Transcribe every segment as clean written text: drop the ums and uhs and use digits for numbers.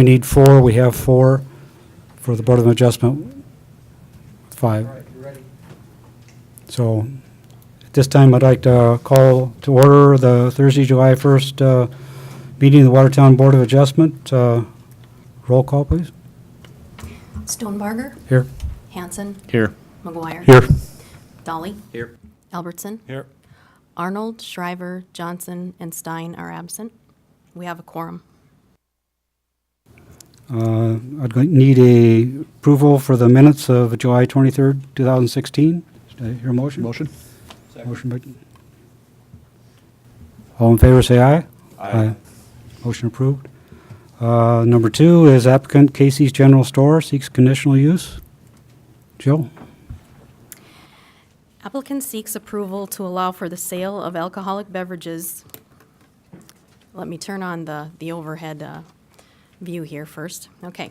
We need 4. We have 4 for the Board of Adjustment. 5. All right, you're ready. So at this time, I'd like to call to order the Thursday, July 1st meeting of the Watertown Board of Adjustment. Roll call, please. Stonebarger, Here. Hanson, Here. McGuire. Here. Dolly, Here. Albertson, Here. Arnold, Shriver, Johnson, and Stein are absent. We have a quorum. I'd need a approval for the minutes of July 23rd, 2016. Did I hear a motion? Motion? Motion by... All in favor, say aye. Aye. Motion approved. Number 2 is applicant Casey's General Store seeks conditional use. Jill? Applicant seeks approval to allow for the sale of alcoholic beverages. Let me turn on the overhead view here first. Okay.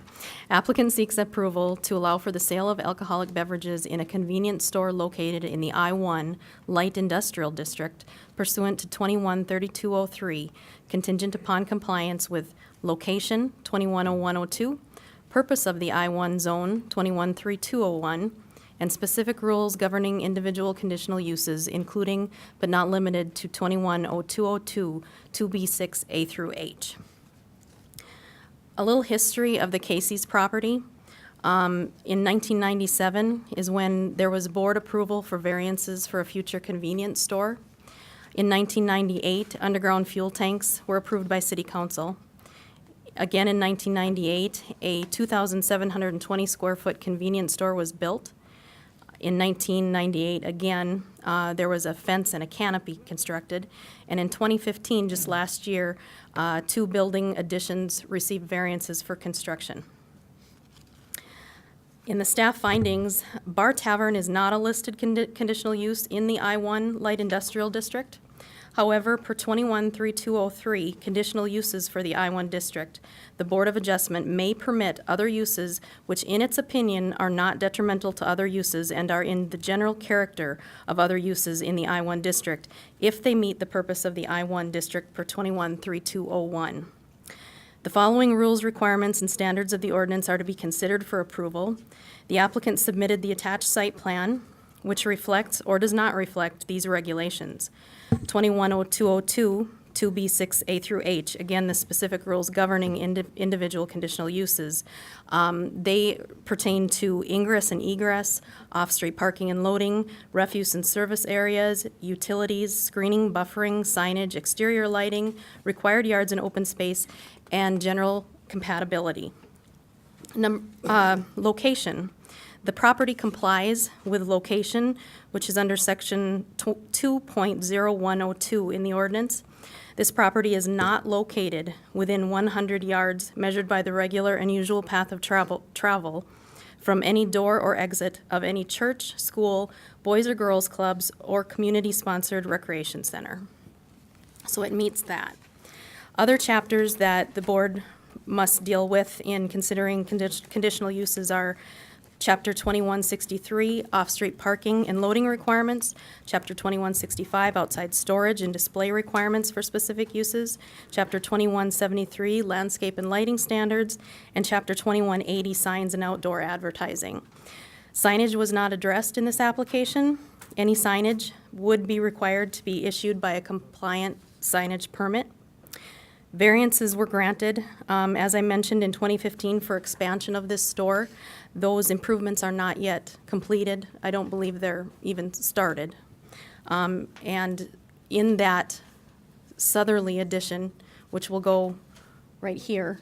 Applicant seeks approval to allow for the sale of alcoholic beverages in a convenience store located in the I-1 Light Industrial District pursuant to 213203, contingent upon compliance with location 210102, purpose of the I-1 zone 213201, and specific rules governing individual conditional uses, including but not limited to 210202, 2B6A through H. A little history of the Casey's property. In 1997 is when there was board approval for variances for a future convenience store. In 1998, underground fuel tanks were approved by City Council. Again, in 1998, a 2,720 square foot convenience store was built. In 1998, again, there was a fence and a canopy constructed. And in 2015, just last year, 2 building additions received variances for construction. In the staff findings, Bar Tavern is not a listed conditional use in the I-1 Light Industrial District. However, per 213203, conditional uses for the I-1 district, the Board of Adjustment may permit other uses which in its opinion are not detrimental to other uses and are in the general character of other uses in the I-1 district if they meet the purpose of the I-1 district per 213201. The following rules, requirements, and standards of the ordinance are to be considered for approval. The applicant submitted the attached site plan, which reflects or does not reflect these regulations. 210202, 2B6A through H, again, the specific rules governing individual conditional uses. They pertain to ingress and egress, off-street parking and loading, refuse and service areas, utilities, screening, buffering, signage, exterior lighting, required yards and open space, and general compatibility. Location. The property complies with location, which is under section 2.0102 in the ordinance. This property is not located within 100 yards measured by the regular and usual path of travel from any door or exit of any church, school, boys or girls clubs, or community-sponsored recreation center. So it meets that. Other chapters that the board must deal with in considering conditional uses are Chapter 2163, off-street parking and loading requirements. Chapter 2165, outside storage and display requirements for specific uses. Chapter 2173, landscape and lighting standards. And Chapter 2180, signs and outdoor advertising. Signage was not addressed in this application. Any signage would be required to be issued by a compliant signage permit. Variances were granted, as I mentioned, in 2015 for expansion of this store. Those improvements are not yet completed. I don't believe they're even started. And in that southerly addition, which will go right here,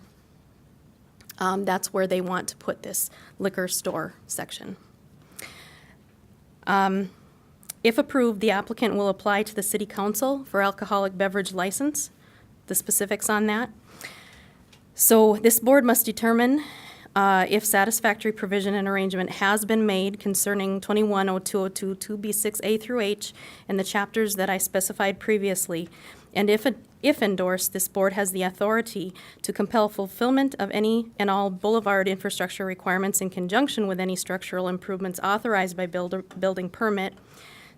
that's where they want to put this liquor store section. If approved, the applicant will apply to the City Council for alcoholic beverage license. The specifics on that. So this board must determine if satisfactory provision and arrangement has been made concerning 210202, 2B6A through H, and the chapters that I specified previously. And if endorsed, this board has the authority to compel fulfillment of any and all boulevard infrastructure requirements in conjunction with any structural improvements authorized by building permit,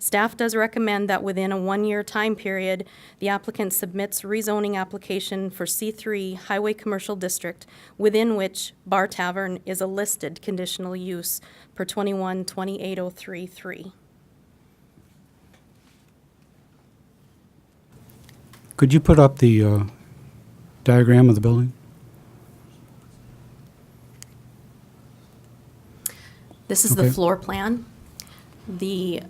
Staff does recommend that within a one-year time period, the applicant submits rezoning application for C3 Highway Commercial District, within which Bar Tavern is a listed conditional use per 21-28033. Could you put up the diagram of the building? This is the Okay. floor plan. The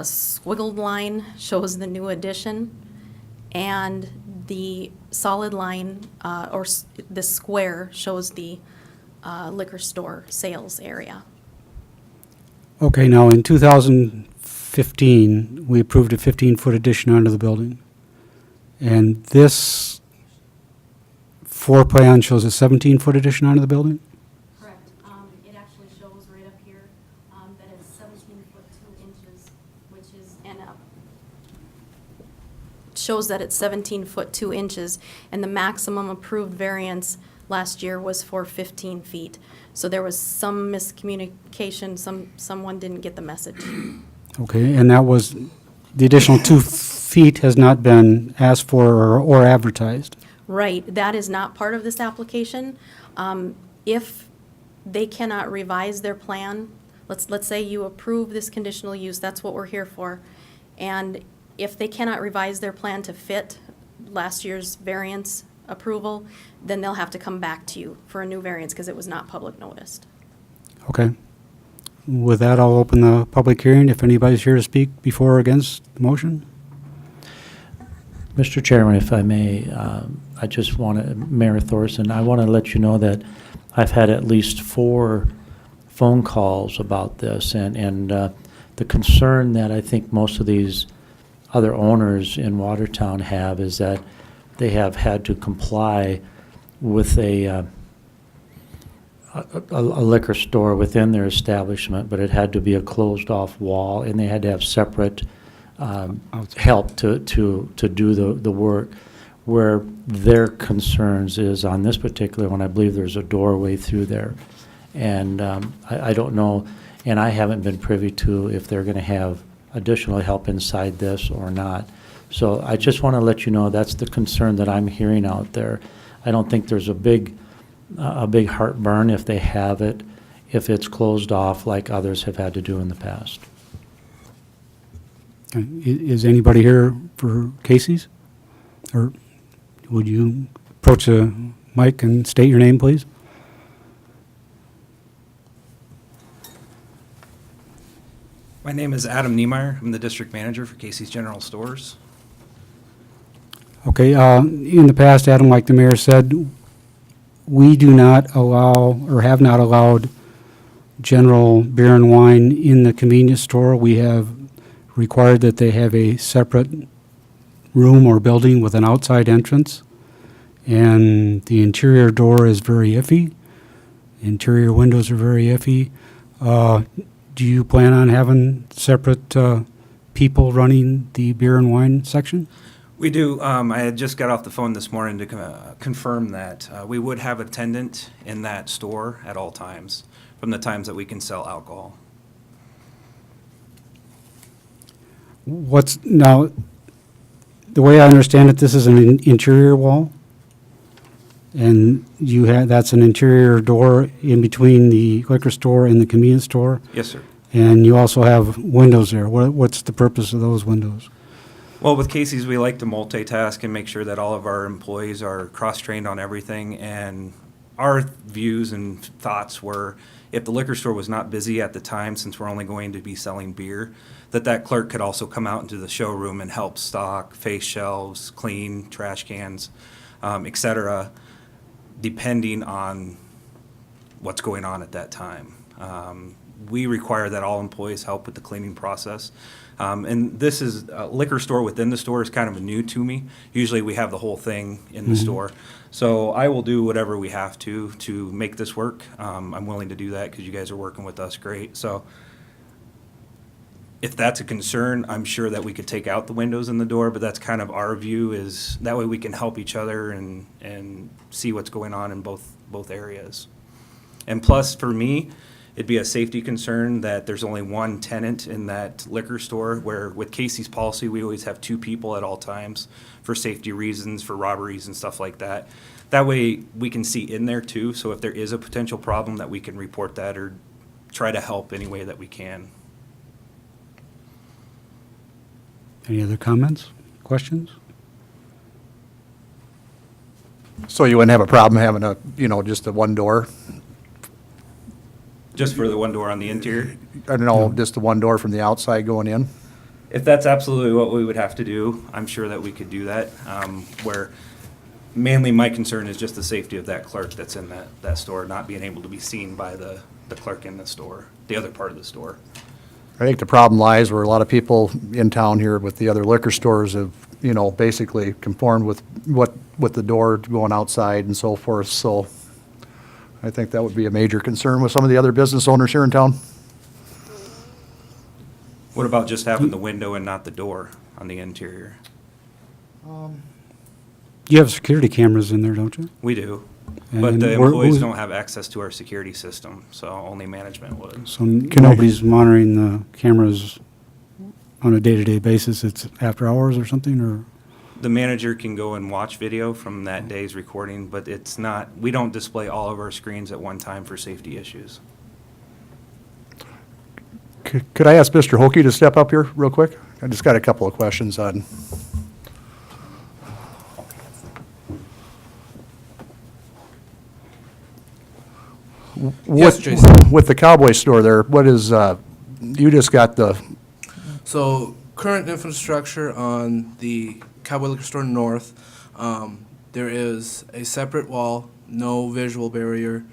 squiggled line shows the new addition, and the solid line, the square, shows the liquor store sales area. Okay, now in 2015, we approved a 15-foot addition onto the building. And this floor plan shows a 17-foot addition onto the building? Correct. It actually shows right up here that it's 17 foot 2 inches, which is, shows that it's 17 foot 2 inches, and the maximum approved variance last year was for 15 feet. So there was some miscommunication, someone didn't get the message. Okay, and that was, the additional 2 feet has not been asked for or advertised? Right, that is not part of this application. If they cannot revise their plan, let's say you approve this conditional use, that's what we're here for. And if they cannot revise their plan to fit last year's variance approval, then they'll have to come back to you for a new variance because it was not public noticed. Okay. With that, I'll open the public hearing. If anybody's here to speak before or against the motion? Mr. Chairman, if I may, I just want to, Mayor Thorson, I want to let you know that I've had at least 4 phone calls about this, and the concern that I think most of these other owners in Watertown have is that they have had to comply with a liquor store within their establishment, but it had to be a closed-off wall, and they had to have separate help to do the work. Where their concerns is on this particular one, I believe there's a doorway through there. And I don't know, and I haven't been privy to if they're going to have additional help inside this or not. So I just want to let you know that's the concern that I'm hearing out there. I don't think there's a big heartburn if they have it, if it's closed off like others have had to do in the past. Okay. Is anybody here for Casey's? Or would you approach the mic and state your name, please? My name is Adam Niemeyer. I'm the district manager for Casey's General Stores. Okay, in the past, Adam, like the mayor said, we do not allow or have not allowed general beer and wine in the convenience store. We have required that they have a separate room or building with an outside entrance. And the interior door is very iffy. Interior windows are very iffy. Do you plan on having separate people running the beer and wine section? We do. I had just got off the phone this morning to confirm that we would have attendant in that store at all times from the times that we can sell alcohol. Now, the way I understand it, this is an interior wall? And that's an interior door in between the liquor store and the convenience store? Yes, sir. And you also have windows there. What's the purpose of those windows? Well, with Casey's, we like to multitask and make sure that all of our employees are cross-trained on everything. And our views and thoughts were, if the liquor store was not busy at the time, since we're only going to be selling beer, that clerk could also come out into the showroom and help stock, face shelves, clean trash cans, et cetera, depending on what's going on at that time. We require that all employees help with the cleaning process. And this is a liquor store within the store is kind of new to me. Usually we have the whole thing in the store. So I will do whatever we have to make this work. I'm willing to do that because you guys are working with us great. So if that's a concern, I'm sure that we could take out the windows in the door, but that's kind of our view, is that way we can help each other and see what's going on in both areas. And plus, for me, it'd be a safety concern that there's only one tenant in that liquor store, where with Casey's policy, we always have 2 people at all times for safety reasons, for robberies and stuff like that. That way, we can see in there too, so if there is a potential problem, that we can report that or try to help any way that we can. Any other comments, questions? So you wouldn't have a problem having a, just a one door? Just for the one door on the interior? I don't know, just the one door from the outside going in? If that's absolutely what we would have to do, I'm sure that we could do that. Where mainly my concern is just the safety of that clerk that's in that store, not being able to be seen by the clerk in the store, the other part of the store. I think the problem lies where a lot of people in town here with the other liquor stores have, basically conformed with the door going outside and so forth, so I think that would be a major concern with some of the other business owners here in town. What about just having the window and not the door on the interior? You have security cameras in there, don't you? We do, but And the where- employees who's- don't have access to our security system, so only management would. So nobody's monitoring the cameras on a day-to-day basis? It's after hours or something, or? The manager can go and watch video from that day's recording, but it's not, we don't display all of our screens at one time for safety issues. Could I ask Mr. Hokie to step up here real quick? I just got a couple of questions on. Yes, With- Jason. With the Cowboy store there, what is, you just got the, So current infrastructure on the Cowboy Liquor Store North, there is a separate wall, no visual barrier.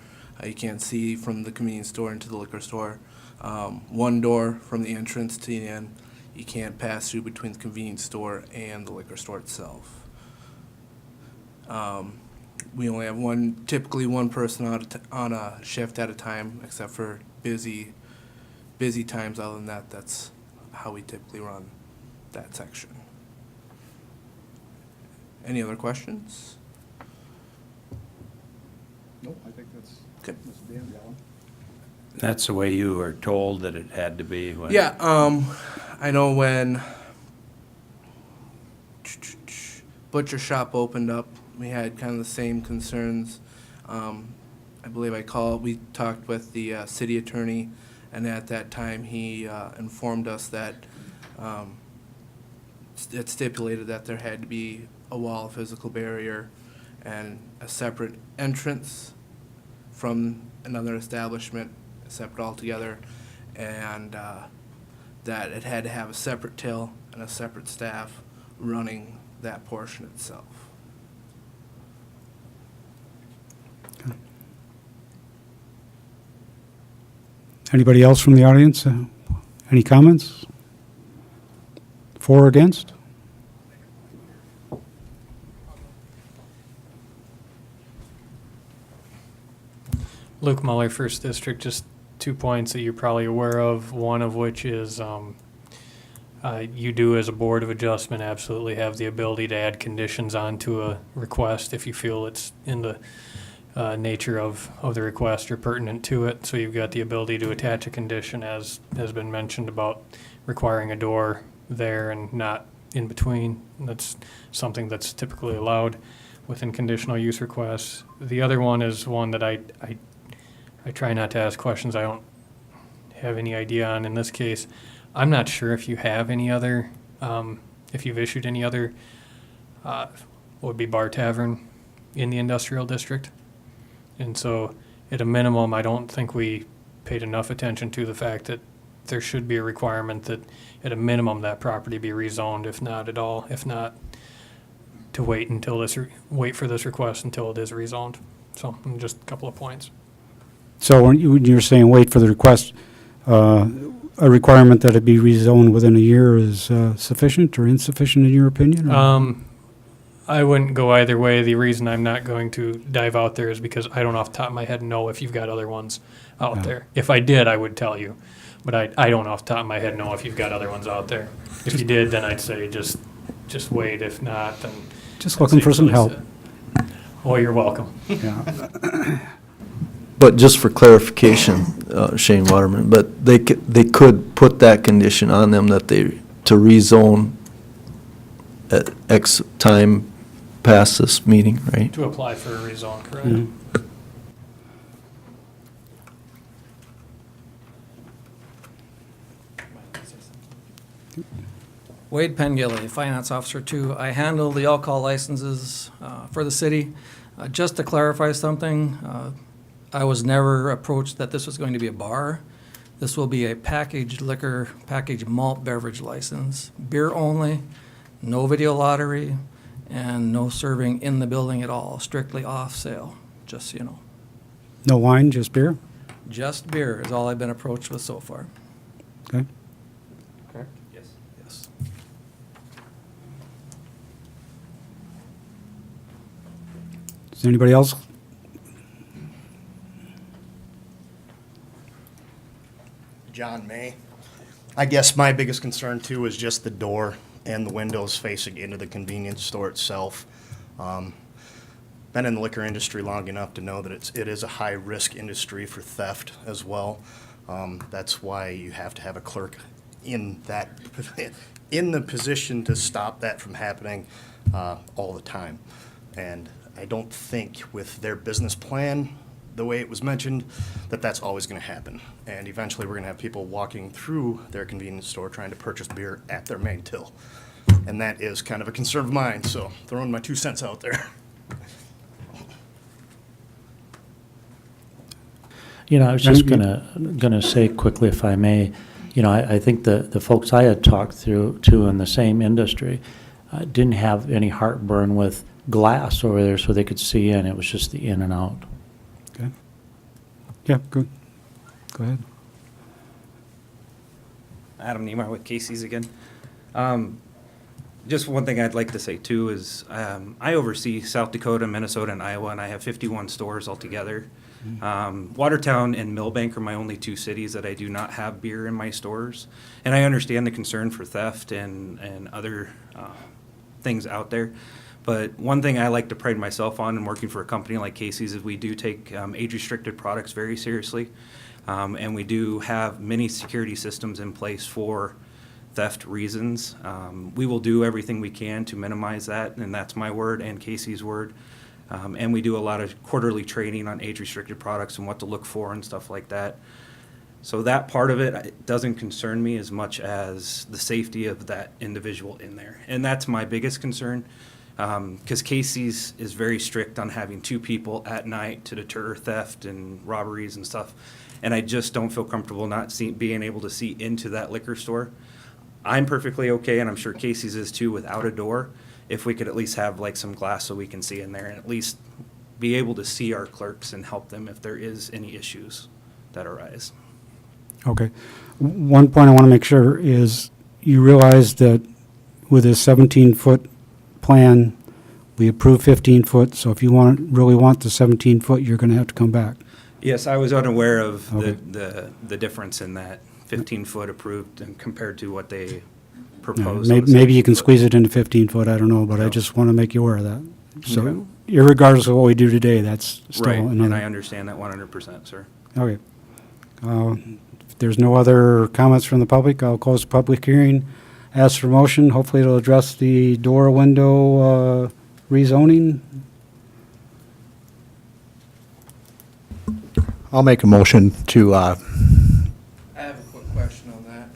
You can't see from the convenience store into the liquor store. One door from the entrance to the end. You can't pass through between the convenience store and the liquor store itself. We only have typically one person on a shift at a time, except for busy times. Other than that, that's how we typically run that section. Any other questions? no, I think that's. Okay. That's the way you were told that it had to be? when- Yeah, I know when Butcher Shop opened up, we had kind of the same concerns. I believe we talked with the city attorney, and at that time, he informed us that it stipulated that there had to be a wall, physical barrier, and a separate entrance from another establishment, separate altogether, and that it had to have a separate till and a separate staff running that portion itself. Anybody else from the audience? Any comments? For or against? Luke Muller, First District, just 2 points that you're probably aware of, one of which is you do, as a Board of Adjustment, absolutely have the ability to add conditions onto a request if you feel it's in the nature of the request or pertinent to it. So you've got the ability to attach a condition, as has been mentioned, about requiring a door there and not in between. That's something that's typically allowed within conditional use requests. The other one is one that I try not to ask questions I don't have any idea on in this case. I'm not sure if you have any other, if you've issued any other, what would be bar tavern in the industrial district. And so at a minimum, I don't think we paid enough attention to the fact that there should be a requirement that at a minimum that property be rezoned, if not at all, if not to wait for this request until it is rezoned. So just a couple of points. So when you're saying wait for the request, a requirement that it be rezoned within a year is sufficient or insufficient in your opinion? or- I wouldn't go either way. The reason I'm not going to dive out there is because I don't off the top of my head know if you've got other ones out Yeah. there. If I did, I would tell you. But I don't off the top of my head know if you've got other ones out there. If you did, then I'd say just wait. If not, then. Just I'd looking say for some help. Oh, you're welcome. Yeah. But just for clarification, Shane Waterman, but they could put that condition on them that to rezone at X time past this meeting, right? To apply for a rezone, correct? Mhm. Wade Pengilly, Finance Officer 2. I handle the alcohol licenses for the city. Just to clarify something, I was never approached that this was going to be a bar. This will be a packaged liquor, packaged malt beverage license. Beer only, no video lottery, and no serving in the building at all, strictly off sale, just so you know. No wine, just beer? Just beer is all I've been approached with so far. Okay. Correct? Yes. Yes. Is there anybody else? John May. I guess my biggest concern too is just the door and the windows facing into the convenience store itself. Been in the liquor industry long enough to know that it is a high-risk industry for theft as well. That's why you have to have a clerk in the position to stop that from happening all the time. And I don't think with their business plan, the way it was mentioned, that that's always going to happen. And eventually we're going to have people walking through their convenience store trying to purchase beer at their main till. And that is kind of a concern of mine, so throwing my 2 cents out there. You know, I was just gonna say quickly, if I may, you know, I think the folks I had talked to in the same industry didn't have any heartburn with glass over there so they could see in. It was just the in and out. Okay. Yeah, good. Go ahead. Adam Niemeyer with Casey's again. Just one thing I'd like to say too is I oversee South Dakota, Minnesota, and Iowa, and I have 51 stores altogether. Watertown and Millbank are my only 2 cities that I do not have beer in my stores. And I understand the concern for theft and other things out there. But one thing I like to pride myself on in working for a company like Casey's is we do take age-restricted products very seriously. And we do have many security systems in place for theft reasons. We will do everything we can to minimize that, and that's my word and Casey's word. And we do a lot of quarterly training on age-restricted products and what to look for and stuff like that. So that part of it doesn't concern me as much as the safety of that individual in there. And that's my biggest concern, because Casey's is very strict on having 2 people at night to deter theft and robberies and stuff. And I just don't feel comfortable not being able to see into that liquor store. I'm perfectly okay, and I'm sure Casey's is too, without a door, if we could at least have like some glass so we can see in there and at least be able to see our clerks and help them if there is any issues that arise. Okay. One point I want to make sure is you realize that with this 17-foot plan, we approved 15-foot, so if you really want the 17-foot, you're going to have to come back. Yes, I was unaware of Okay. the difference in that 15-foot approved and compared to what they Yeah, proposed. Maybe you can squeeze it into 15-foot, I don't know, but I just want to make you aware of that. So Okay. irregardless of what we do today, that's still Right, and I another. understand that 100%, sir. Okay. If there's no other comments from the public, I'll close the public hearing. Ask for motion, hopefully it'll address the door, window rezoning. I'll make a motion to, I have a quick question on that.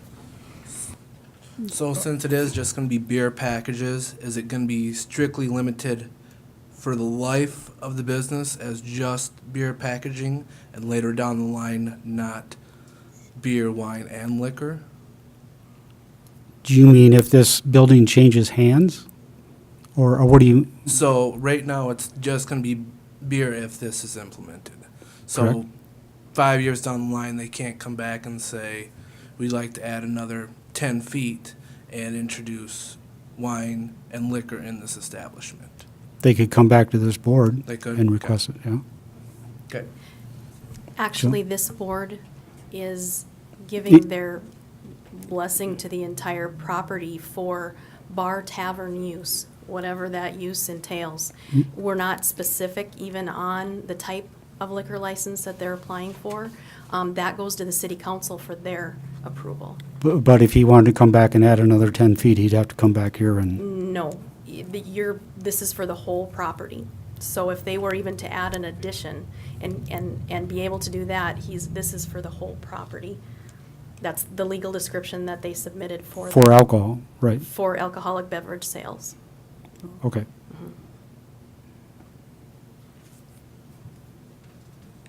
So since it is just going to be beer packages, is it going to be strictly limited for the life of the business as just beer packaging and later down the line not beer, wine, and liquor? Do you mean if this building changes hands? Or what do you, So right now it's just going to be beer if this is implemented. So Correct. 5 years down the line, they can't come back and say, we'd like to add another 10 feet and introduce wine and liquor in this establishment. they could come back to this board They could, and okay. request it, yeah? Okay. Actually, this board is giving their blessing to the entire property for bar tavern use, whatever that use entails. We're not specific even on the type of liquor license that they're applying for, that goes to the city council for their approval. But if he wanted to come back and add another 10 feet, he'd have to come back here and, No, this is for the whole property. So if they were even to add an addition and be able to do that, this is for the whole property. That's the legal description that they submitted for. for alcohol, right? For alcoholic beverage sales. Okay.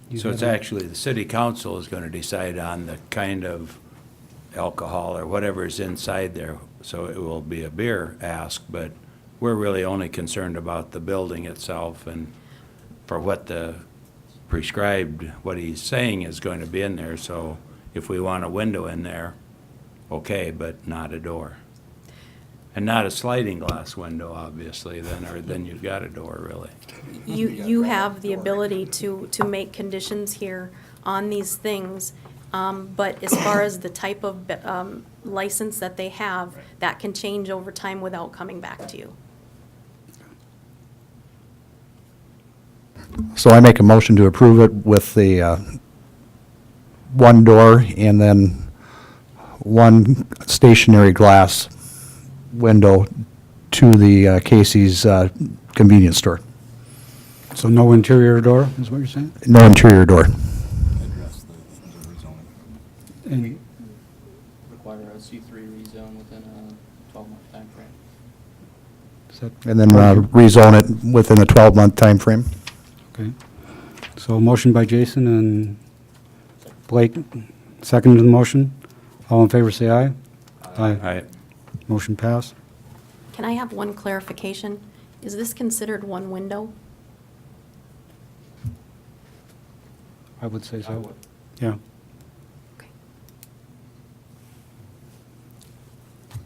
You So it's have a- actually, the city council is gonna decide on the kind of alcohol or whatever is inside there. So it will be a beer ask, but we're really only concerned about the building itself and for what the prescribed, what he's saying is going to be in there. So if we want a window in there, okay, but not a door. And not a sliding glass window, obviously, then you've got a door, really. You have the ability to make conditions here on these things, but as far as the type of license that they have, that can change over time without coming back to you. So I make a motion to approve it with the one door and then one stationary glass window to the Casey's convenience store. So no interior door, is what you're saying? No interior door. Address the rezoning. And Require a C3 rezone within a 12-month timeframe. is that, And then rezone it within a 12-month timeframe. okay. So motion by Jason and Blake, second to the motion. All in favor, say aye. All right. Motion passed. Can I have one clarification? Is this considered one window? I would say so. Yeah. Okay.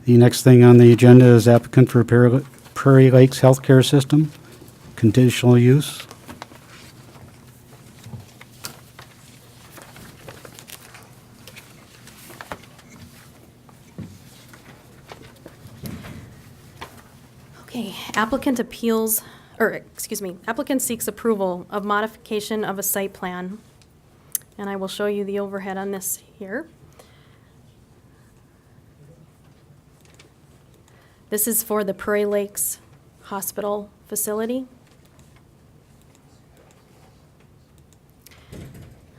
The next thing on the agenda is applicant for Prairie Lakes Healthcare System, conditional use. Okay, applicant seeks approval of modification of a site plan. And I will show you the overhead on this here. This is for the Prairie Lakes Hospital facility.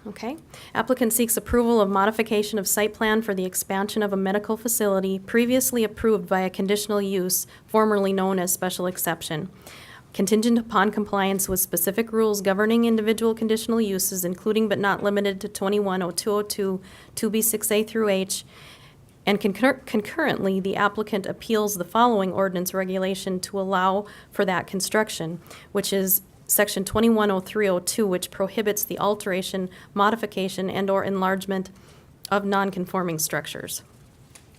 Okay. Applicant seeks approval of modification of site plan for the expansion of a medical facility previously approved by a conditional use, formerly known as special exception, contingent upon compliance with specific rules governing individual conditional uses, including but not limited to 210202, 2B6A through H, and concurrently, the applicant appeals the following ordinance regulation to allow for that construction, which is Section 210302, which prohibits the alteration, modification, and/or enlargement of non-conforming structures.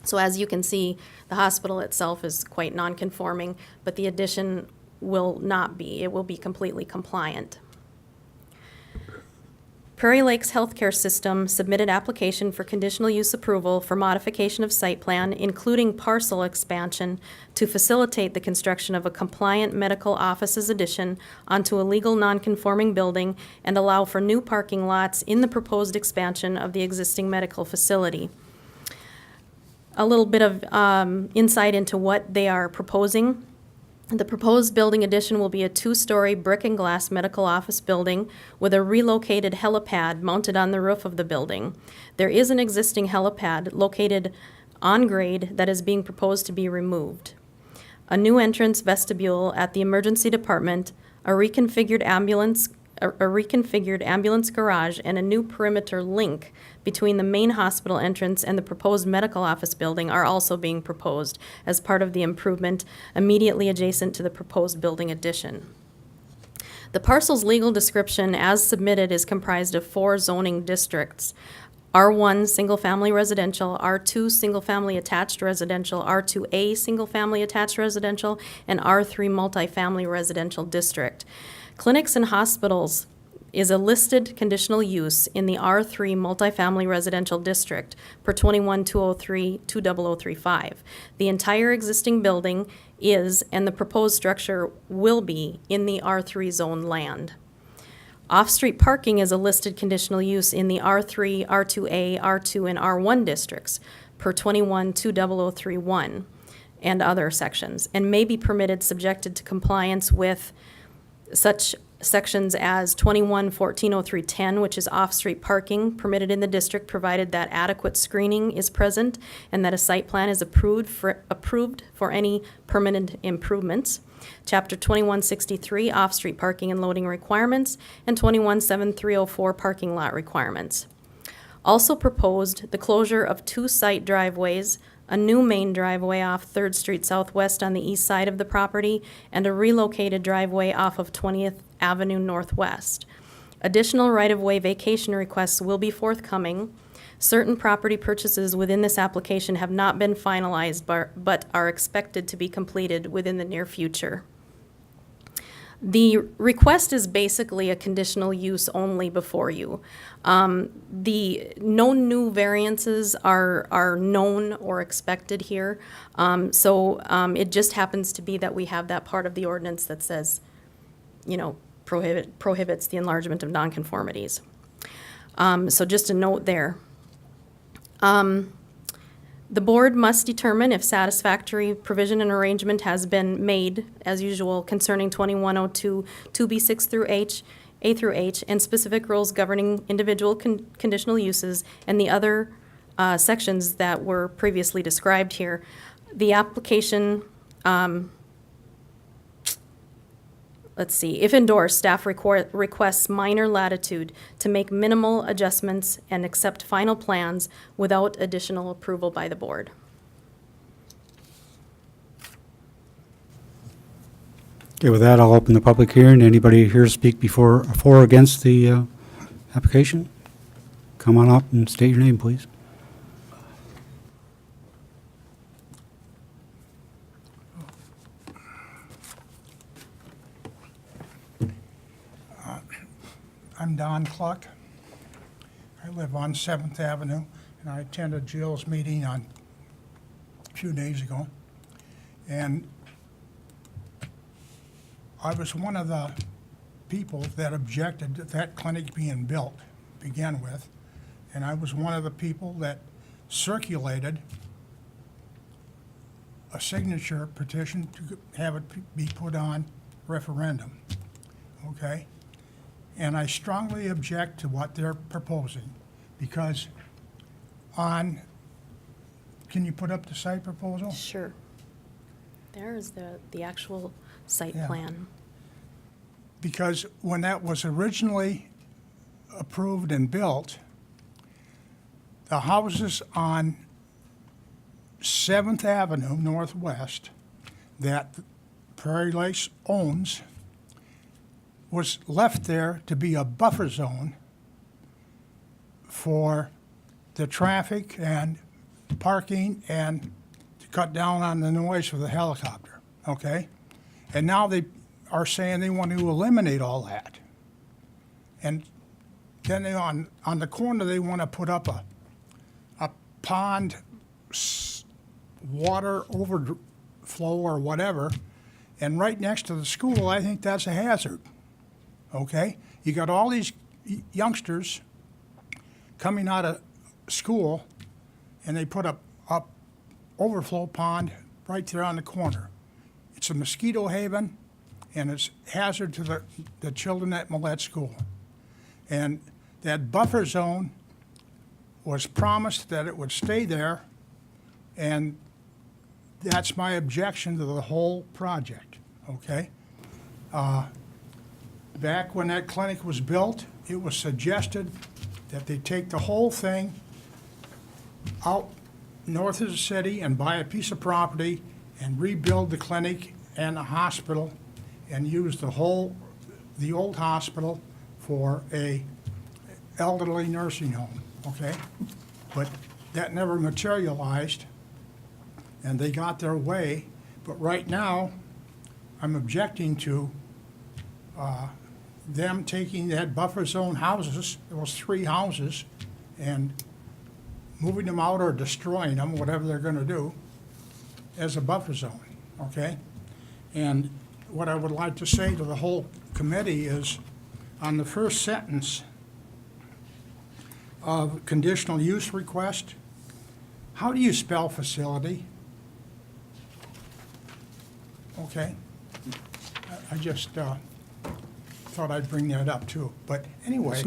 So as you can see, the hospital itself is quite non-conforming, but the addition will not be. It will be completely compliant. Prairie Lakes Healthcare System submitted application for conditional use approval for modification of site plan, including parcel expansion, to facilitate the construction of a compliant medical offices addition onto a legal non-conforming building and allow for new parking lots in the proposed expansion of the existing medical facility. A little bit of insight into what they are proposing. The proposed building addition will be a 2-story brick and glass medical office building with a relocated helipad mounted on the roof of the building. There is an existing helipad located on grade that is being proposed to be removed. A new entrance vestibule at the emergency department, a reconfigured ambulance garage, and a new perimeter link between the main hospital entrance and the proposed medical office building are also being proposed as part of the improvement immediately adjacent to the proposed building addition. The parcel's legal description as submitted is comprised of 4 zoning districts: R1 single-family residential, R2 single-family attached residential, R2A single-family attached residential, and R3 multifamily residential district. Clinics and hospitals is a listed conditional use in the R3 multifamily residential district per 21-203-20035. The entire existing building is, and the proposed structure will be, in the R3 zone land. Off-street parking is a listed conditional use in the R3, R2A, R2, and R1 districts per 21-20031 and other sections, and may be permitted subjected to compliance with such sections as 21-140310, which is off-street parking permitted in the district provided that adequate screening is present and that a site plan is approved for any permanent improvements. Chapter 2163, off-street parking and loading requirements, and 217304, parking lot requirements. Also proposed the closure of 2 site driveways, a new main driveway off 3rd Street Southwest on the east side of the property, and a relocated driveway off of 20th Avenue Northwest. Additional right-of-way vacation requests will be forthcoming. Certain property purchases within this application have not been finalized, but are expected to be completed within the near future. The request is basically a conditional use only before you. The no new variances are known or expected here. It just happens to be that we have that part of the ordinance that says, prohibits the enlargement of nonconformities. So just a note there. The board must determine if satisfactory provision and arrangement has been made, as usual, concerning 2102, 2B6 through H, A through H, and specific rules governing individual conditional uses and the other sections that were previously described here. The application, if endorsed, staff requests minor latitude to make minimal adjustments and accept final plans without additional approval by the board. Okay, with that, I'll open the public hearing. Anybody here speak for or against the application? Come on up and state your name, please. I'm Don Cluck. I live on 7th Avenue, and I attended Jill's meeting a few days ago. And I was one of the people that objected to that clinic being built, to begin with. And I was one of the people that circulated a signature petition to have it be put on referendum, okay? And I strongly object to what they're proposing, because can you put up the site proposal? Sure. There is the actual site Yeah. plan. Because when that was originally approved and built, the houses on 7th Avenue Northwest that Prairie Lakes owns was left there to be a buffer zone for the traffic and parking and to cut down on the noise for the helicopter, okay? And now they are saying they want to eliminate all that. And then on the corner, they want to put up a pond, water overflow or whatever, and right next to the school, I think that's a hazard. Okay? You got all these youngsters coming out of school, and they put a overflow pond right there on the corner. It's a mosquito haven, and it's hazard to the children at Millette School. And that buffer zone was promised that it would stay there, and that's my objection to the whole project, okay? Back when that clinic was built, it was suggested that they take the whole thing out north of the city and buy a piece of property and rebuild the clinic and the hospital and use the old hospital for a elderly nursing home, okay? But that never materialized, and they got their way. But right now, I'm objecting to them taking that buffer zone houses, those 3 houses, and moving them out or destroying them, whatever they're gonna do, as a buffer zone, okay? And what I would like to say to the whole committee is, on the first sentence of conditional use request, how do you spell facility? Okay. I just thought I'd bring that up too. But anyway,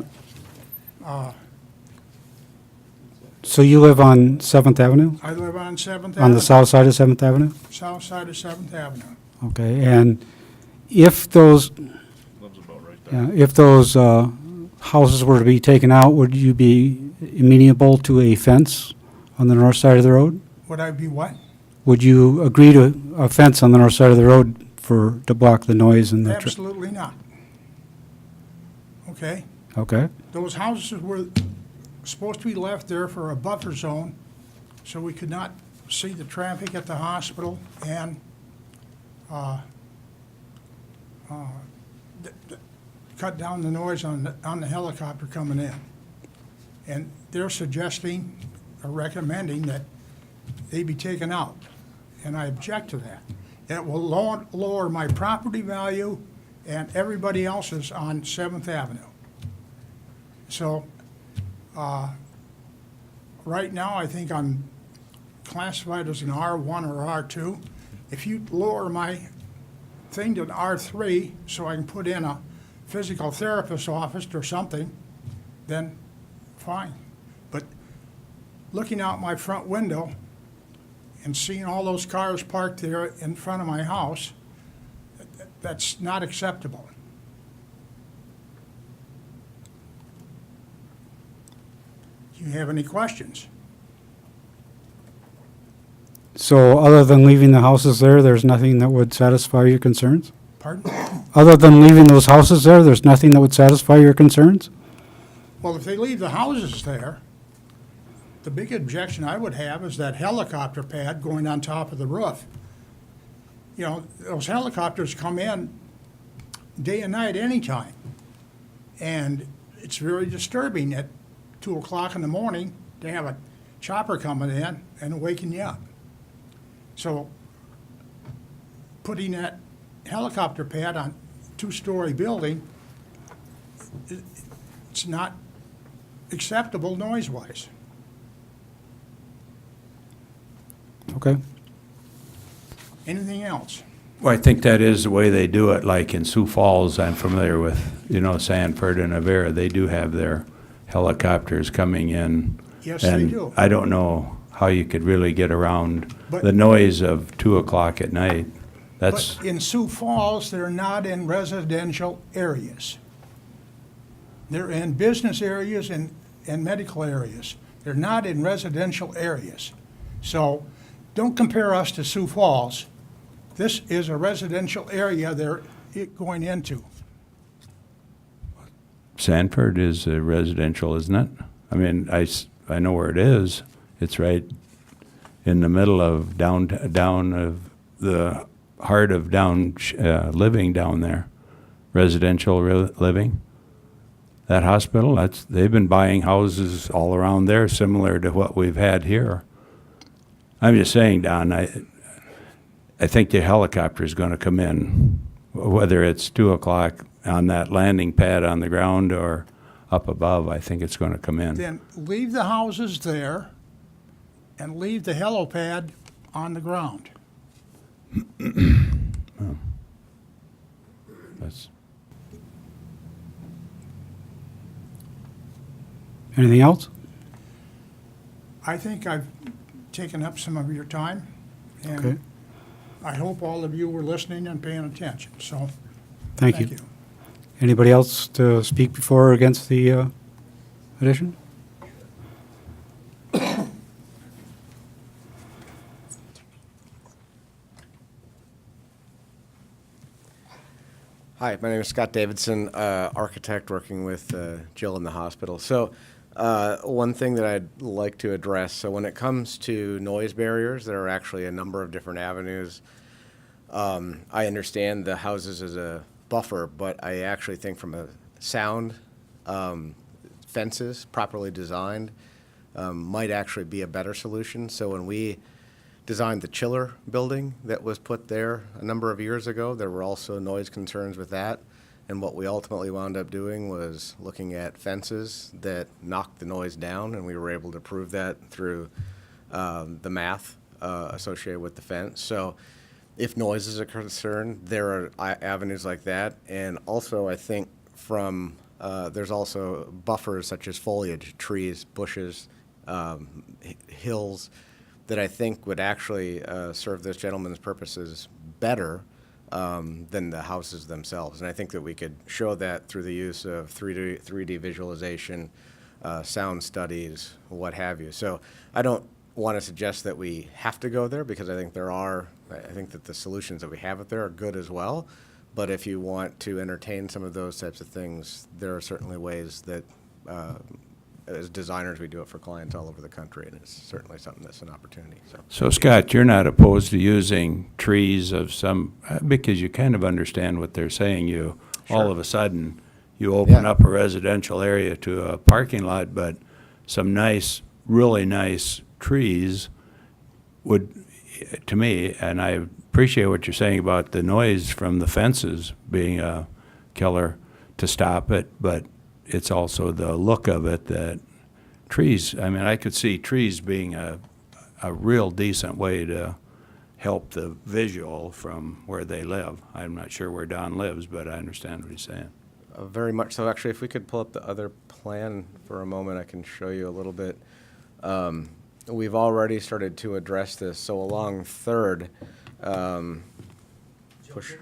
So you live on 7th Avenue? I live on 7th Avenue. On the south side of 7th Avenue? South side of 7th Avenue. Okay, and if those, Lives about right there. if those houses were to be taken out, would you be amenable to a fence on the north side of the road? Would I be what? Would you agree to a fence on the north side of the road to block the noise and the? Absolutely not. Okay? Okay, Those houses were supposed to be left there for a buffer zone, so we could not see the traffic at the hospital and cut down the noise on the helicopter coming in. And they're suggesting or recommending that they be taken out, and I object to that. It will lower my property value and everybody else's on 7th Avenue. So, right now, I think I'm classified as an R1 or R2. If you lower my thing to an R3 so I can put in a physical therapist's office or something, then fine. But looking out my front window and seeing all those cars parked there in front of my house, that's not acceptable. Do you have any questions? so other than leaving the houses there, there's nothing that would satisfy your concerns? Pardon? Other than leaving those houses there, there's nothing that would satisfy your concerns? Well, if they leave the houses there, the big objection I would have is that helicopter pad going on top of the roof. You know, those helicopters come in day and night anytime. And it's very disturbing at 2 o'clock in the morning to have a chopper coming in and waking you up. So putting that helicopter pad on two-story building, it's not acceptable noise-wise. Okay. Anything else? Well, I think that is the way they do it, like in Sioux Falls, I'm familiar with, Sanford and Avera, they do have their helicopters coming in. Yes, they And do. I don't know how you could really get around But- the noise of 2 o'clock at night. That's, But in Sioux Falls, they're not in residential areas. They're in business areas and medical areas. They're not in residential areas. So don't compare us to Sioux Falls. This is a residential area they're going into. Sanford is residential, isn't it? I mean, I know where it is. It's right in the middle of down of the heart of living down there, residential living. That hospital, they've been buying houses all around there, similar to what we've had here. I'm just saying, Don, I think the helicopter is going to come in, whether it's 2 o'clock on that landing pad on the ground or up above. I think it's going to come in. Then leave the houses there and leave the helipad on the ground. That's, Anything else? I think I've taken up some of your time, Okay. and I hope all of you were listening and paying attention, so Thank you. Anybody else to speak before or against the addition? Hi, my name is Scott Davidson, architect working with Jill in the hospital. So one thing that I'd like to address, so when it comes to noise barriers, there are actually a number of different avenues. I understand the houses as a buffer, but I actually think from a sound, fences properly designed might actually be a better solution. So when we designed the chiller building that was put there a number of years ago, there were also noise concerns with that. And what we ultimately wound up doing was looking at fences that knocked the noise down, and we were able to prove that through the math associated with the fence. So if noise is a concern, there are avenues like that. And also, I think from there's also buffers such as foliage, trees, bushes, hills, that I think would actually serve this gentleman's purposes better than the houses themselves. And I think that we could show that through the use of 3D visualization, sound studies, what have you. So I don't want to suggest that we have to go there, because I think that the solutions that we have out there are good as well. But if you want to entertain some of those types of things, there are certainly ways that as designers, we do it for clients all over the country, and it's certainly something that's an opportunity. So Scott, you're not opposed to using trees of some, because you kind of understand what they're saying. All of a sudden, you open up a residential area to a parking lot, but some nice, really nice trees would, to me, and I appreciate what you're saying about the noise from the fences being a killer to stop it, but it's also the look of it that trees, I mean, I could see trees being a real decent way to help the visual from where they live. I'm not sure where Don lives, but I understand what he's saying. Very much so. Actually, if we could pull up the other plan for a moment, I can show you a little bit. We've already started to address this. So along Third, push.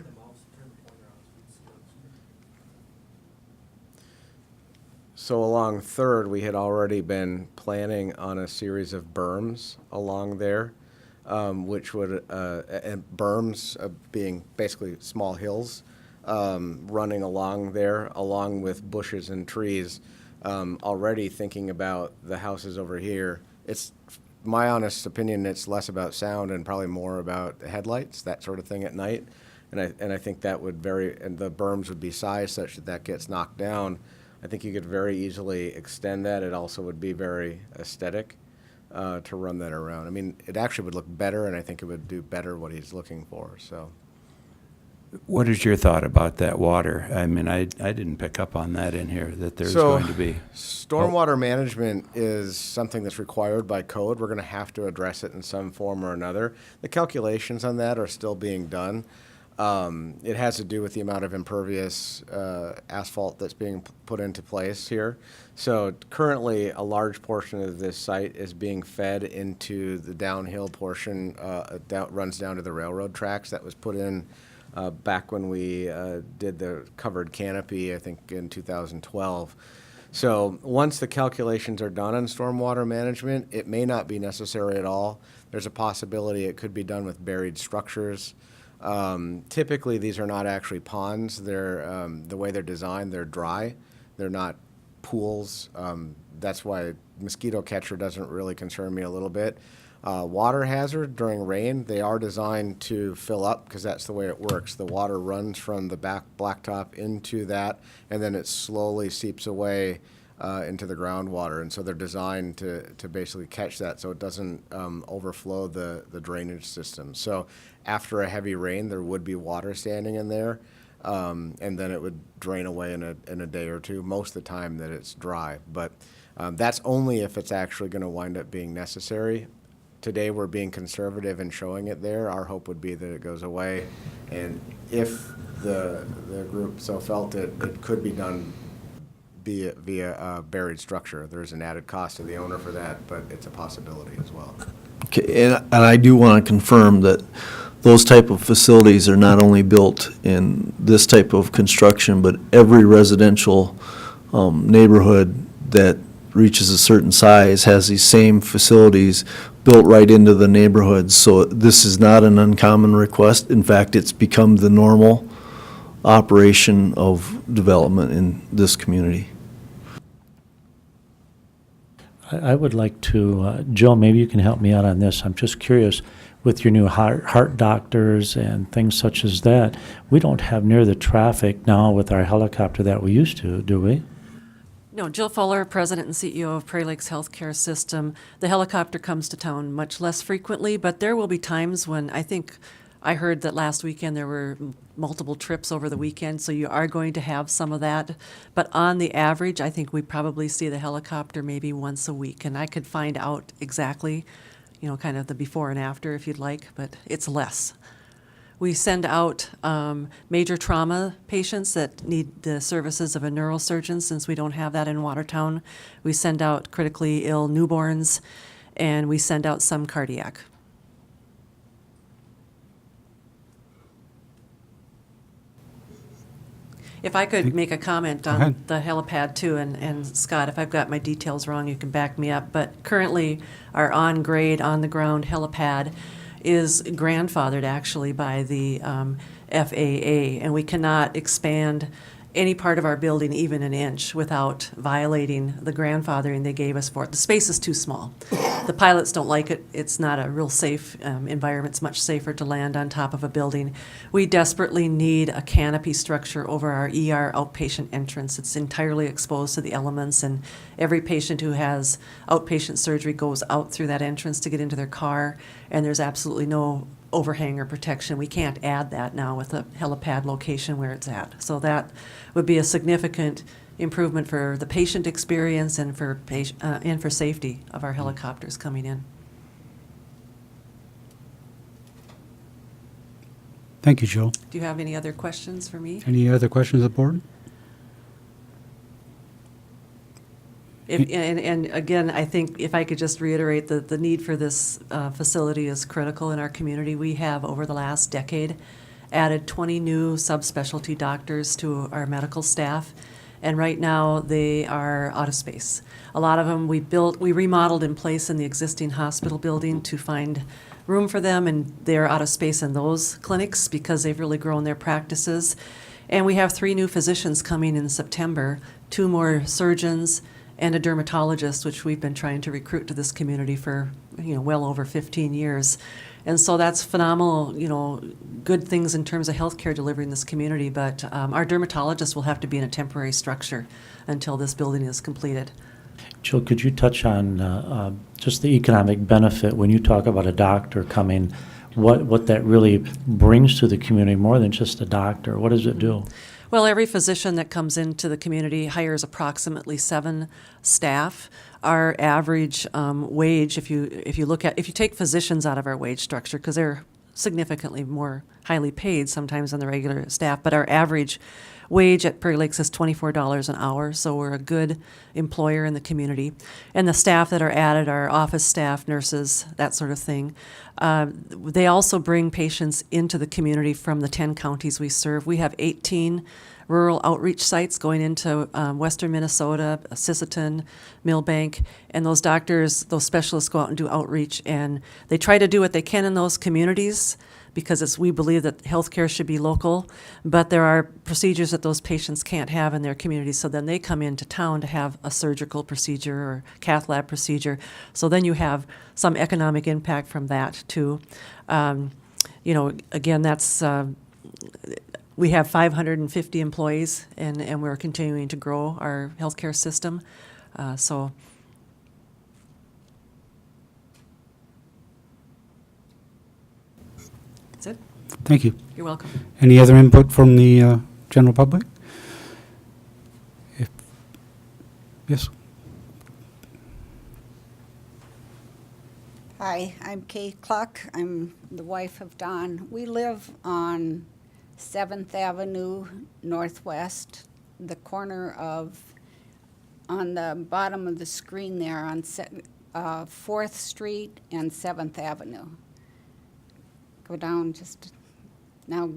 So along Third, we had already been planning on a series of berms along there, which would, and berms being basically small hills, running along there, along with bushes and trees. Already thinking about the houses over here. It's my honest opinion, it's less about sound and probably more about the headlights, that sort of thing at night. And I think that would and the berms would be sized such that that gets knocked down. I think you could very easily extend that. It also would be very aesthetic to run that around. I mean, it actually would look better, and I think it would do better what he's looking for. So, what is your thought about that water? I mean, I didn't pick up on that in here, that there's going to be. Stormwater management is something that's required by code. We're going to have to address it in some form or another. The calculations on that are still being done. It has to do with the amount of impervious asphalt that's being put into place here. So currently, a large portion of this site is being fed into the downhill portion, runs down to the railroad tracks that was put in back when we did the covered canopy, I think in 2012. So once the calculations are done on stormwater management, it may not be necessary at all. There's a possibility it could be done with buried structures. Typically, these are not actually ponds. They're the way they're designed, they're dry. They're not pools. That's why mosquito catcher doesn't really concern me a little bit. Water hazard during rain, they are designed to fill up because that's the way it works. The water runs from the back blacktop into that, and then it slowly seeps away into the groundwater. And so they're designed to basically catch that so it doesn't overflow the drainage system. So after a heavy rain, there would be water standing in there, and then it would drain away in a day or two, most of the time that it's dry. But that's only if it's actually going to wind up being necessary. Today, we're being conservative in showing it there. Our hope would be that it goes away. And if the group so felt it could be done via a buried structure. There's an added cost to the owner for that, but it's a possibility as well. Okay, and I do want to confirm that those type of facilities are not only built in this type of construction, but every residential neighborhood that reaches a certain size has these same facilities built right into the neighborhoods. So this is not an uncommon request. In fact, it's become the normal operation of development in this community. I would like to, Joe, maybe you can help me out on this. I'm just curious, with your new heart doctors and things such as that, we don't have near the traffic now with our helicopter that we used to, do we? No, Jill Fuller, President and CEO of Prairie Lakes Healthcare System. The helicopter comes to town much less frequently, but there will be times when I think I heard that last weekend there were multiple trips over the weekend, so you are going to have some of that. But on the average, I think we probably see the helicopter maybe once a week. And I could find out exactly, kind of the before and after if you'd like, but it's less. We send out major trauma patients that need the services of a neurosurgeon, since we don't have that in Watertown. We send out critically ill newborns, and we send out some cardiac. If I could make a comment Go on ahead. the helipad too, and Scott, if I've got my details wrong, you can back me up. But currently, our on-grade, on-the-ground helipad is grandfathered actually by the FAA, and we cannot expand any part of our building even an inch without violating the grandfathering they gave us for it. The space is too small. The pilots don't like it. It's not a real safe environment. It's much safer to land on top of a building. We desperately need a canopy structure over our ER outpatient entrance. It's entirely exposed to the elements, and every patient who has outpatient surgery goes out through that entrance to get into their car, and there's absolutely no overhang or protection. We can't add that now with the helipad location where it's at. So that would be a significant improvement for the patient experience and for safety of our helicopters coming in. Thank you, Jill. Do you have any other questions for me? Any other questions of the board? And again, I think if I could just reiterate that the need for this facility is critical in our community. We have, over the last decade, added 20 new subspecialty doctors to our medical staff, and right now they are out of space. A lot of them we remodeled in place in the existing hospital building to find room for them, and they're out of space in those clinics because they've really grown their practices. And we have 3 new physicians coming in September, 2 more surgeons, and a dermatologist, which we've been trying to recruit to this community for, well over 15 years. And so that's phenomenal, good things in terms of healthcare delivery in this community. But our dermatologist will have to be in a temporary structure until this building is completed. Jill, could you touch on just the economic benefit when you talk about a doctor coming, what that really brings to the community more than just a doctor? What does it do? Well, every physician that comes into the community hires approximately 7 staff. Our average wage, if you take physicians out of our wage structure, because they're significantly more highly paid sometimes than the regular staff, but our average wage at Prairie Lakes is $24 an hour, so we're a good employer in the community. And the staff that are added are office staff, nurses, that sort of thing. They also bring patients into the community from the 10 counties we serve. We have 18 rural outreach sites going into western Minnesota, Sisseton, Millbank, and those doctors, those specialists go out and do outreach, and they try to do what they can in those communities because we believe that healthcare should be local, but there are procedures that those patients can't have in their communities, so then they come into town to have a surgical procedure or cath lab procedure. So then you have some economic impact from that too. Again, that's we have 550 employees, and we're continuing to grow our healthcare system. So that's it. Thank you. You're welcome. Any other input from the general public? Yes. Hi, I'm Kay Cluck. I'm the wife of Don. We live on 7th Avenue Northwest, the corner of, on the bottom of the screen there on 4th Street and 7th Avenue. Go down just now,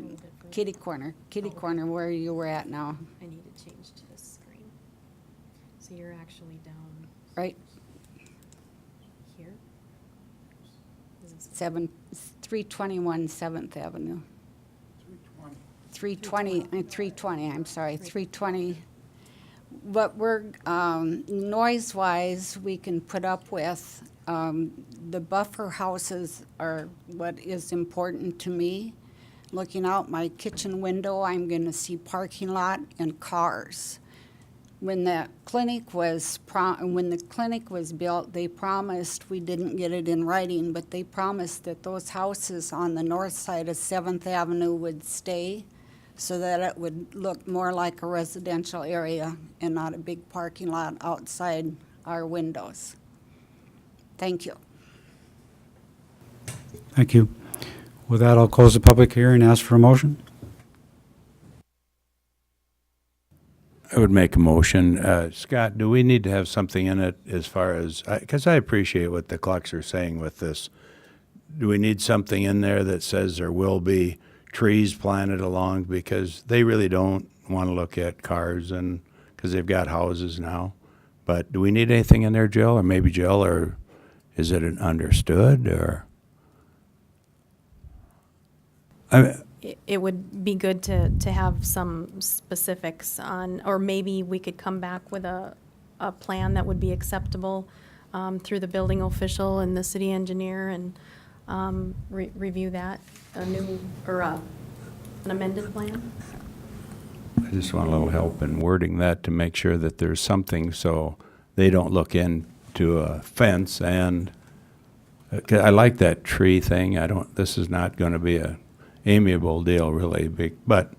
kitty corner where you were at now. I need to change to this screen. So you're actually down Right, here? Is this 321 7th Avenue. 320, I'm sorry, 320. What we're, noise-wise, we can put up with, the buffer houses are what is important to me. Looking out my kitchen window, I'm gonna see parking lot and cars. when the clinic was built, they promised, we didn't get it in writing, but they promised that those houses on the north side of 7th Avenue would stay so that it would look more like a residential area and not a big parking lot outside our windows. Thank you. Thank you. With that, I'll close the public hearing and ask for a motion. I would make a motion. Scott, do we need to have something in it as far as, because I appreciate what the clocks are saying with this. Do we need something in there that says there will be trees planted along? Because they really don't want to look at cars and, because they've got houses now. But do we need anything in there, Jill? Or maybe Jill, or is it an understood, or? It would be good to have some specifics on, or maybe we could come back with a plan that would be acceptable through the building official and the city engineer and review that, an amended plan. I just want a little help in wording that to make sure that there's something so they don't look into a fence. And 'cause I like that tree thing. This is not going to be a amiable deal, really big, but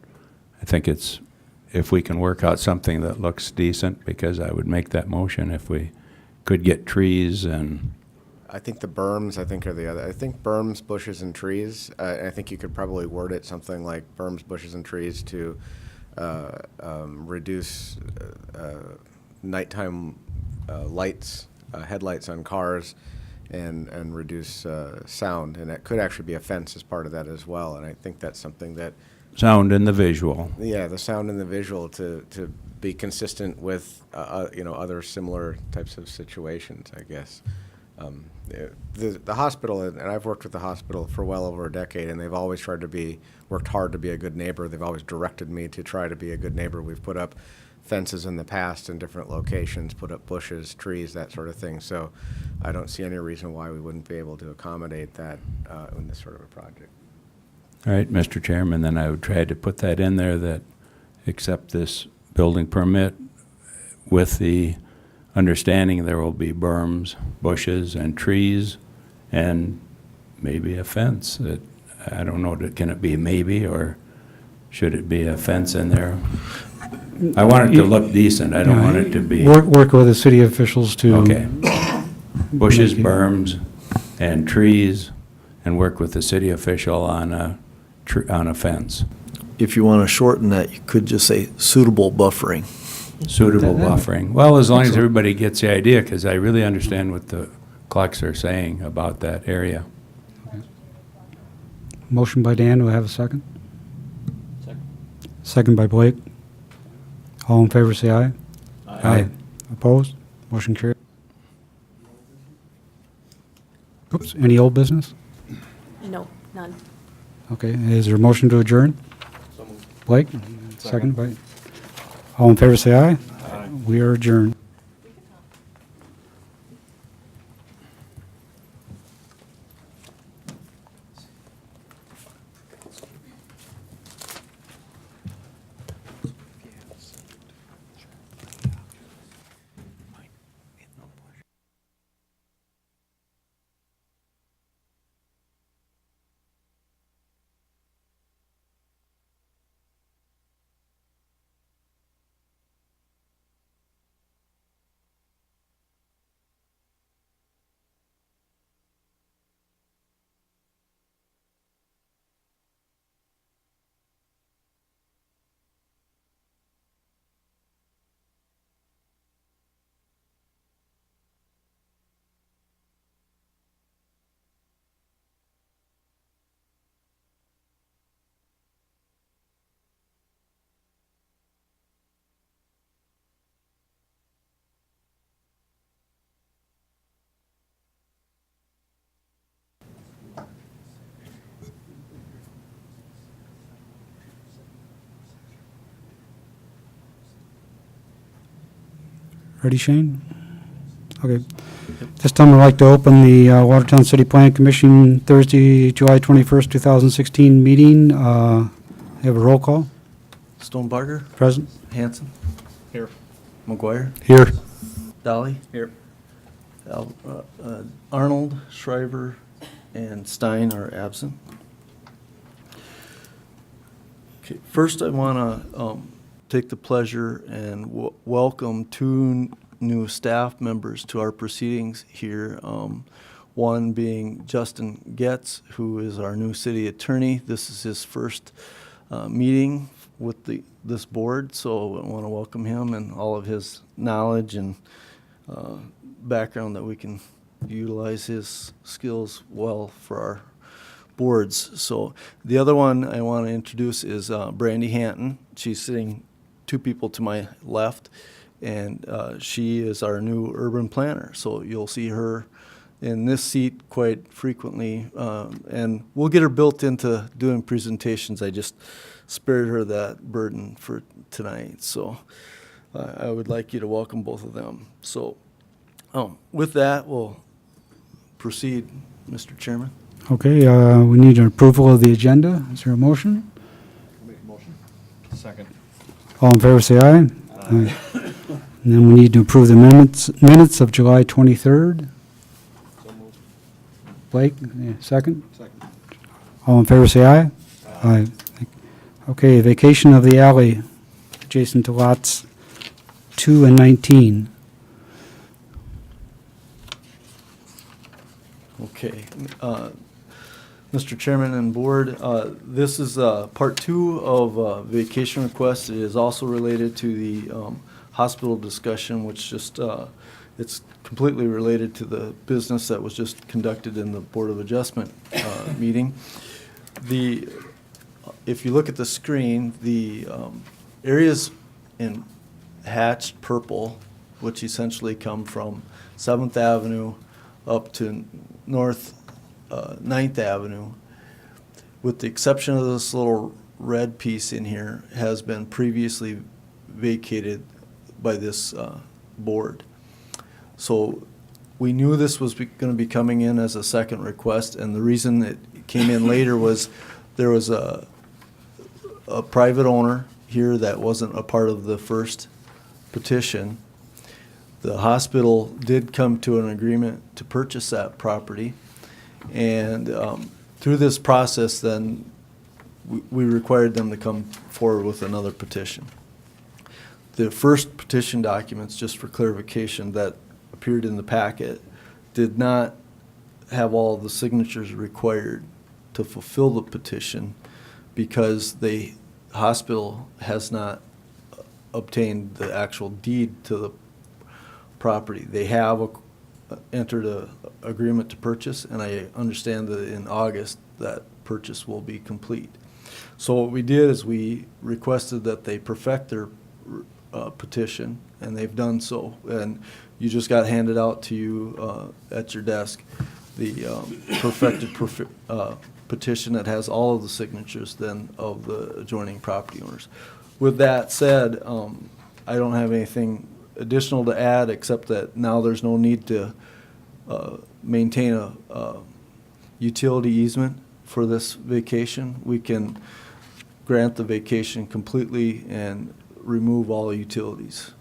I think if we can work out something that looks decent, because I would make that motion if we could get trees. And I think the berms, are the other. I think berms, bushes, and trees. I think you could probably word it something like berms, bushes, and trees to reduce nighttime lights, headlights on cars, and reduce sound. And it could actually be a fence as part of that as well. And I think that's something that sound and the visual. Yeah, the sound and the visual to be consistent with other similar types of situations, I guess. The hospital, and I've worked with the hospital for well over a decade, and they've always worked hard to be a good neighbor. They've always directed me to try to be a good neighbor. We've put up fences in the past in different locations, put up bushes, trees, that sort of thing. So I don't see any reason why we wouldn't be able to accommodate that in this sort of a project. All right, Mr. Chairman, then I would try to put that in there, that accept this building permit with the understanding there will be berms, bushes, and trees, and maybe a fence. I don't know, can it be maybe, or should it be a fence in there? I want it to look decent. I don't want it to be. Work with the city officials to. Okay. Bushes, berms, and trees, and work with the city official on a fence. If you want to shorten that, you could just say suitable buffering. Suitable buffering. Well, as long as everybody gets the idea, because I really understand what the clocks are saying about that area. Motion by Dan, do I have a second? Second. Second by Blake. All in favor, say aye. Aye. Opposed? Motion carried. Oops, any old business? No, none. Okay, is there a motion to adjourn? So moved. Blake? Second by, all in favor, say aye. Aye. We are adjourned. Ready, Shane? Okay. This time I'd like to open the Watertown City Plan Commission Thursday, July 21st, 2016 meeting. Have a roll call. Stonebarger, Present. Hanson, Here. McGuire, Here. Dolly. Here. Arnold, Shriver, and Stein are absent. Okay, first I want to take the pleasure and welcome two new staff members to our proceedings here. One being Justin Getz, who is our new city attorney. This is his first meeting with this board, so I want to welcome him and all of his knowledge and background that we can utilize his skills well for our boards. So the other one I want to introduce is Brandy Hanton. She's sitting two people to my left, and she is our new urban planner. So you'll see her in this seat quite frequently, and we'll get her built into doing presentations. I just spared her that burden for tonight. So I would like you to welcome both of them. So with that, we'll proceed, Mr. Chairman. Okay, we need an approval of the agenda. Is there a motion? Make a motion. Second. All in favor, say aye. Aye. And then we need to approve the minutes of July 23rd. So moved. Blake, second? Second. All in favor, say aye. Aye. Okay, vacation of the alley adjacent to lots 2 and 19. Okay. Mr. Chairman and Board, this is part 2 of vacation request. It is also related to the hospital discussion, which just, it's completely related to the business that was just conducted in the Board of Adjustment meeting. If you look at the screen, the areas in hatched purple, which essentially come from 7th Avenue up to North 9th Avenue, with the exception of this little red piece in here, has been previously vacated by this board. So we knew this was going to be coming in as a second request, and the reason it came in later was there was a private owner here that wasn't a part of the first petition. The hospital did come to an agreement to purchase that property, and through this process then we required them to come forward with another petition. The first petition documents, just for clarification, that appeared in the packet did not have all of the signatures required to fulfill the petition because the hospital has not obtained the actual deed to the property. They have entered an agreement to purchase, and I understand that in August that purchase will be complete. So what we did is we requested that they perfect their petition, and they've done so. And you just got handed out to you at your desk the perfected petition that has all of the signatures then of the adjoining property owners. With that said, I don't have anything additional to add, except that now there's no need to maintain a utility easement for this vacation. We can grant the vacation completely and remove all utilities.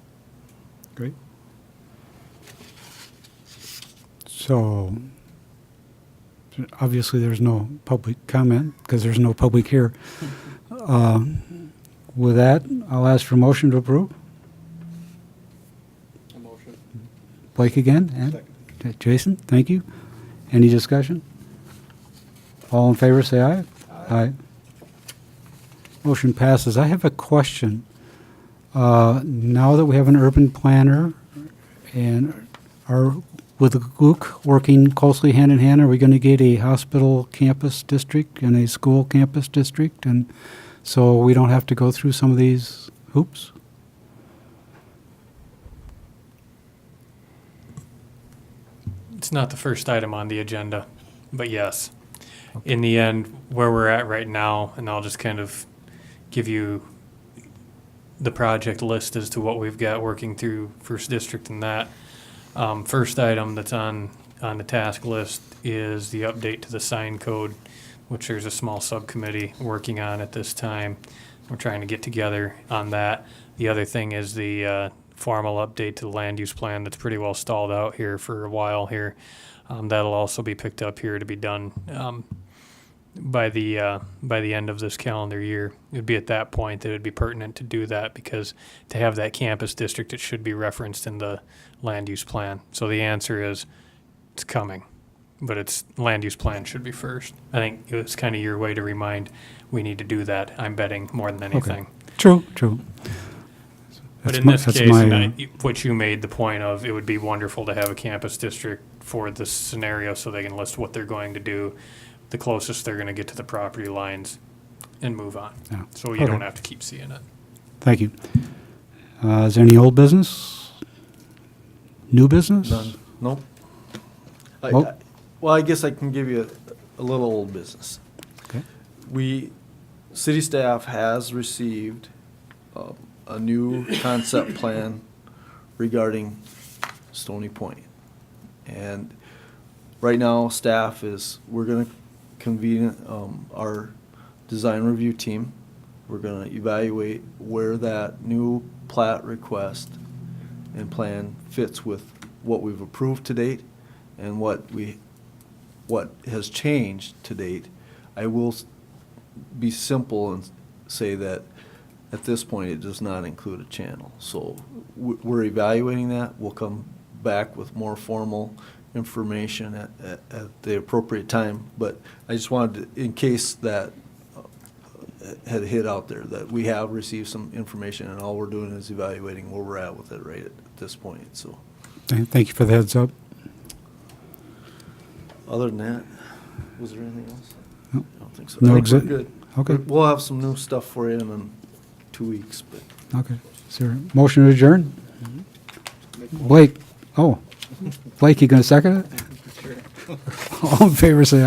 Great. So, obviously, there's no public comment, because there's no public here. With that, I'll ask for a motion to approve. A motion. Blake again, and Jason, thank you. Any discussion? All in favor, say aye. Aye. Motion passes. I have a question. Now that we have an urban planner and are with Luke working closely hand in hand, are we going to get a hospital campus district and a school campus district? And so we don't have to go through some of these hoops? It's not the first item on the agenda, but yes. In the end, where we're at right now, and I'll just kind of give you the project list as to what we've got working through First District and that. First item that's on the task list is the update to the sign code, which there's a small subcommittee working on at this time. We're trying to get together on that. The other thing is the formal update to the land use plan that's pretty well stalled out here for a while here. That'll also be picked up here to be done by the end of this calendar year. It'd be at that point that it'd be pertinent to do that, because to have that campus district, it should be referenced in the land use plan. So the answer is, it's coming, but it's land use plan should be first. I think it's kind of your way to remind we need to do that. I'm betting more than anything. True, true. But That's in my- this that's case, my, what you made the point of, it would be wonderful to have a campus district for this scenario so they can list what they're going to do, the closest they're going to get to the property lines, and move on. Yeah. So you Okay. don't have to keep seeing it. Thank you. Is there any old business? New business? None. Nope. Oh. Well, I guess I can give you a little old business. Okay. City staff has received a new concept plan regarding Stony Point. And right now, we're gonna convene our design review team. We're gonna evaluate where that new plat request and plan fits with what we've approved to date and what has changed to date. I will be simple and say that at this point, it does not include a channel. So we're evaluating that. We'll come back with more formal information at the appropriate time. But I just wanted to, in case that had hit out there, that we have received some information, and all we're doing is evaluating where we're at with it right at this point. So Thank you for the heads up. other than that, was there anything else? No. I don't think so. No I think we're exit- good. okay. We'll have some new stuff for you in 2 weeks, but. Okay. Is there a motion to adjourn? Blake, Blake, you gonna second it? All in favor, say aye.